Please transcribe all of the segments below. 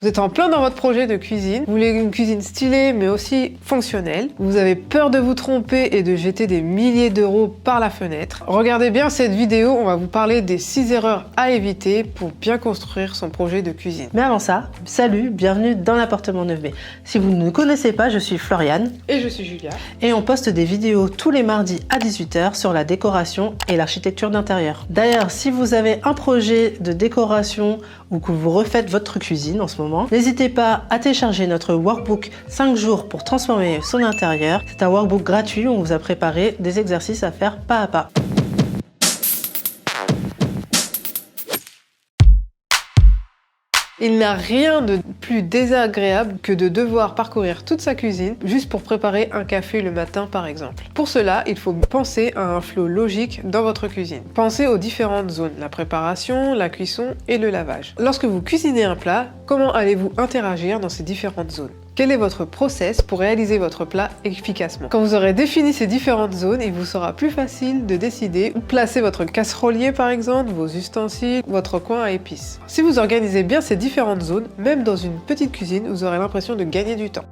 Vous êtes en plein dans votre projet de cuisine, vous voulez une cuisine stylée mais aussi fonctionnelle, vous avez peur de vous tromper et de jeter des milliers d'euros par la fenêtre. Regardez bien cette vidéo, on va vous parler des 6 erreurs à éviter pour bien construire son projet de cuisine. Mais avant ça, salut, bienvenue dans l'appartement 9B. Si vous ne nous connaissez pas, je suis Floriane. Et je suis Julia. Et on poste des vidéos tous les mardis à 18 h sur la décoration et l'architecture d'intérieur. D'ailleurs, si vous avez un projet de décoration ou que vous refaites votre cuisine en ce moment, n'hésitez pas à télécharger notre workbook 5 jours pour transformer son intérieur. C'est un workbook gratuit où on vous a préparé des exercices à faire pas à pas. Il n'y a rien de plus désagréable que de devoir parcourir toute sa cuisine juste pour préparer un café le matin par exemple. Pour cela, il faut penser à un flow logique dans votre cuisine. Pensez aux différentes zones, la préparation, la cuisson et le lavage. Lorsque vous cuisinez un plat, comment allez-vous interagir dans ces différentes zones ? Quel est votre process pour réaliser votre plat efficacement? Quand vous aurez défini ces différentes zones, il vous sera plus facile de décider où placer votre casserolier par exemple, vos ustensiles, votre coin à épices. Si vous organisez bien ces différentes zones, même dans une petite cuisine, vous aurez l'impression de gagner du temps.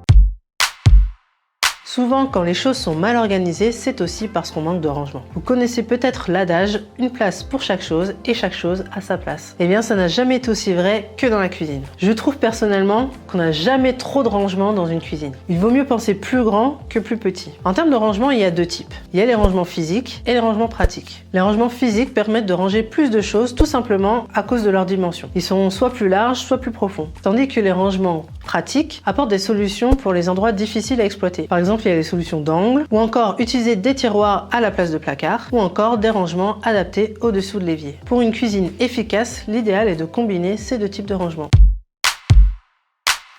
Souvent, quand les choses sont mal organisées, c'est aussi parce qu'on manque de rangement. Vous connaissez peut-être l'adage « une place pour chaque chose et chaque chose à sa place ». Eh bien, ça n'a jamais été aussi vrai que dans la cuisine. Je trouve personnellement qu'on n'a jamais trop de rangement dans une cuisine. Il vaut mieux penser plus grand que plus petit. En termes de rangement, il y a deux types. Il y a les rangements physiques et les rangements pratiques. Les rangements physiques permettent de ranger plus de choses tout simplement à cause de leur dimension. Ils sont soit plus larges, soit plus profonds. Tandis que les rangements pratiques apportent des solutions pour les endroits difficiles à exploiter. Par exemple, il y a les solutions d'angle, ou encore utiliser des tiroirs à la place de placards, ou encore des rangements adaptés au-dessous de l'évier. Pour une cuisine efficace, l'idéal est de combiner ces deux types de rangements.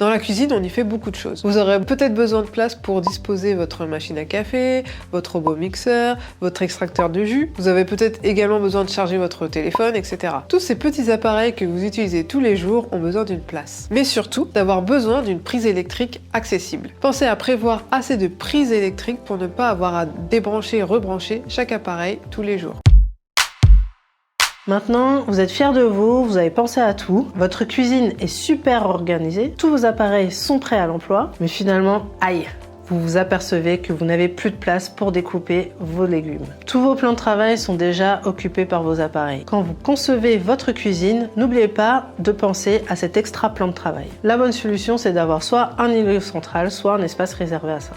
Dans la cuisine, on y fait beaucoup de choses. Vous aurez peut-être besoin de place pour disposer votre machine à café, votre robot mixeur, votre extracteur de jus. Vous avez peut-être également besoin de charger votre téléphone, etc. Tous ces petits appareils que vous utilisez tous les jours ont besoin d'une place. Mais surtout, d'avoir besoin d'une prise électrique accessible. Pensez à prévoir assez de prises électriques pour ne pas avoir à débrancher et rebrancher chaque appareil tous les jours. Maintenant, vous êtes fiers de vous avez pensé à tout, votre cuisine est super organisée, tous vos appareils sont prêts à l'emploi, mais finalement, aïe, vous vous apercevez que vous n'avez plus de place pour découper vos légumes. Tous vos plans de travail sont déjà occupés par vos appareils. Quand vous concevez votre cuisine, n'oubliez pas de penser à cet extra plan de travail. La bonne solution, c'est d'avoir soit un îlot central, soit un espace réservé à ça.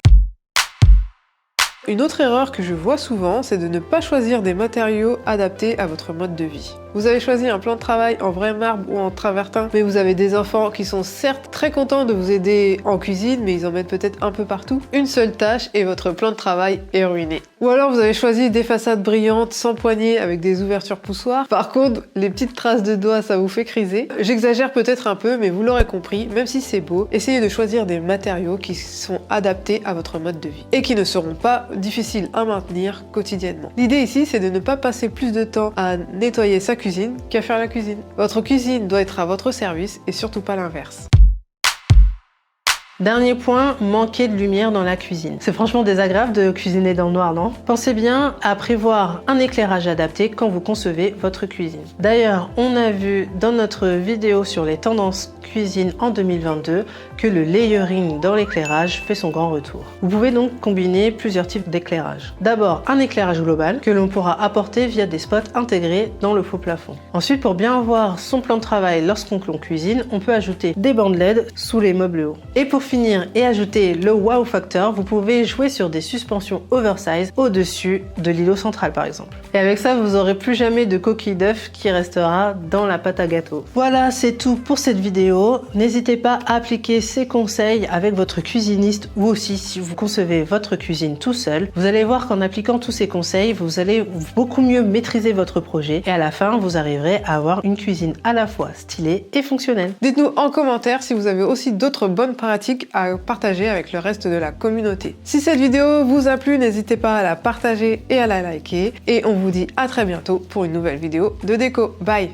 Une autre erreur que je vois souvent, c'est de ne pas choisir des matériaux adaptés à votre mode de vie. Vous avez choisi un plan de travail en vrai marbre ou en travertin, mais vous avez des enfants qui sont certes très contents de vous aider en cuisine, mais ils en mettent peut-être un peu partout. Une seule tâche et votre plan de travail est ruiné. Ou alors vous avez choisi des façades brillantes sans poignée avec des ouvertures poussoirs. Par contre, les petites traces de doigts, ça vous fait criser. J'exagère peut-être un peu, mais vous l'aurez compris, même si c'est beau, essayez de choisir des matériaux qui sont adaptés à votre mode de vie et qui ne seront pas difficiles à maintenir quotidiennement. L'idée ici, c'est de ne pas passer plus de temps à nettoyer sa cuisine qu'à faire la cuisine. Votre cuisine doit être à votre service et surtout pas l'inverse. Dernier point, manquer de lumière dans la cuisine. C'est franchement désagréable de cuisiner dans le noir, non? Pensez bien à prévoir un éclairage adapté quand vous concevez votre cuisine. D'ailleurs, on a vu dans notre vidéo sur les tendances cuisine en 2022 que le layering dans l'éclairage fait son grand retour. Vous pouvez donc combiner plusieurs types d'éclairage. D'abord, un éclairage global que l'on pourra apporter via des spots intégrés dans le faux plafond. Ensuite, pour bien voir son plan de travail lorsqu'on cuisine, on peut ajouter des bandes LED sous les meubles hauts. Et pour finir et ajouter le wow factor, vous pouvez jouer sur des suspensions oversize au-dessus de l'îlot central par exemple. Et avec ça, vous n'aurez plus jamais de coquille d'œuf qui restera dans la pâte à gâteau. Voilà, c'est tout pour cette vidéo. N'hésitez pas à appliquer ces conseils avec votre cuisiniste ou aussi si vous concevez votre cuisine tout seul. Vous allez voir qu'en appliquant tous ces conseils, vous allez beaucoup mieux maîtriser votre projet et à la fin, vous arriverez à avoir une cuisine à la fois stylée et fonctionnelle. Dites-nous en commentaire si vous avez aussi d'autres bonnes pratiques à partager avec le reste de la communauté. Si cette vidéo vous a plu, n'hésitez pas à la partager et à la liker. Et on vous dit à très bientôt pour une nouvelle vidéo de déco. Bye!